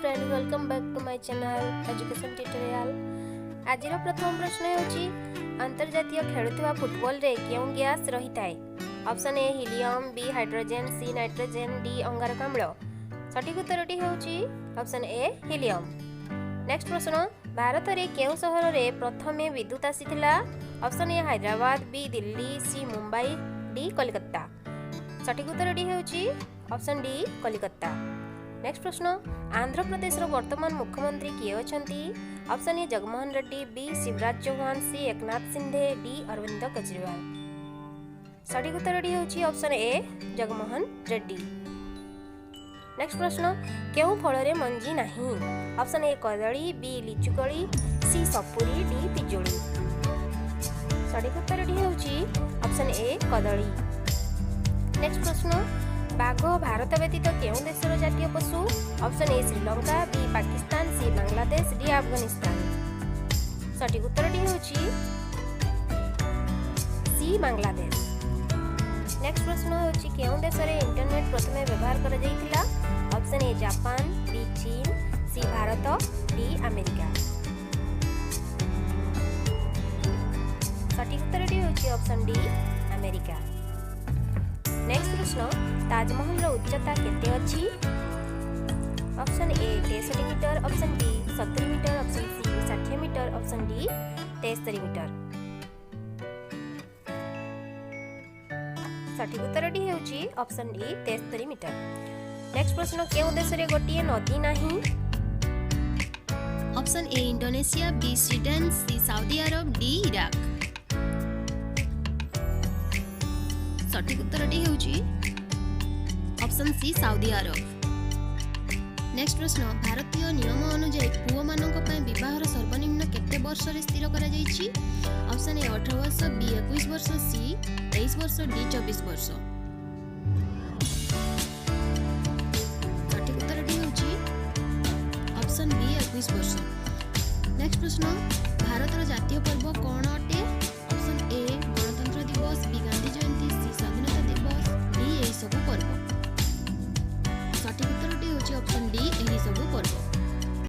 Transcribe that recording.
Friend welcome back to my channel education tutorial. आज प्रथम प्रश्न होची अंतर्जातीय खेलुवा फुटबॉल रे क्यों गैस रही थाए। Option A helium, B hydrogen, C nitrogen, D अंगारकाम्ल। सठिक उत्तरटी होची ऑप्शन ए हीलियम। नेक्स्ट प्रश्न भारत रे केउ शहर रे प्रथमे विद्युत आसीथिला। Option A Hyderabad, B Delhi, C Mumbai, D Kolkata. सठिक उत्तरटी होची ऑप्शन डी कोलकाता। नेक्स्ट प्रश्न आंध्र प्रदेश वर्तमान मुख्यमंत्री किए अछंती। Option A Jaganmohan Reddy, B Shivraj Chouhan, C Eknath Shinde, D Arvind Kejriwal. सठिक उत्तरटी होची option A Jaganmohan Reddy. Next प्रश्न केउ फल रे मंजी नाही। ऑप्शन ए कदली, बी लिचुकली, सी सपुरी, डी पिजुली। सठिक उत्तरटी होची ऑप्शन ए कदली। नेक्स्ट प्रश्न बाघ भारत व्यतीत केउं देशर जातीय पशु। Option A Sri Lanka, B Pakistan, C Bangladesh, D Afghanistan. सठिक उत्तरटी होची सी बांग्लादेश। नेक्स्ट प्रश्न होची केउं देश रे इंटरनेट प्रथमे व्यवहार करा जायतिला। ऑप्शन ए जापान, बी चीन, सी भारत, डी अमेरिका। सठिक उत्तरटी होची ऑप्शन डी अमेरिका। नेक्स्ट प्रश्न ताजमहल रो उच्चता केते अछि। Option A 63 metre, option B 70 metre, option C 60 metre, option D 73 metre. सठिक उत्तरटी हेउची ऑप्शन डी 73 मीटर। नेक्स्ट प्रश्न केउ देश रे गोटिए नदी नाही। Option A Indonesia, B Sweden, C Saudi Arabia, D Iraq. सठिक उत्तरटी हेउची option C Saudi Arabia. Next प्रश्न भारतीय नियम अनुसार पुओ मानक पय विवाहर सर्वनिम्न केते वर्ष रे स्थिर करा जायछि। ऑप्शन ए 18 वर्ष, बी 21 वर्ष, सी 23 वर्ष, डी 24 वर्ष। सठिक उत्तरटी हेउची ऑप्शन बी 21 वर्ष। नेक्स्ट प्रश्न भारतर जातीय पर्व कोन अटे। ऑप्शन ए गणतंत्र दिवस, बी गांधी जयंती, सी स्वाधीनता दिवस, डी एही सबु पर्व। सठिक उत्तरटी होची ऑप्शन डी एही सबु पर्व।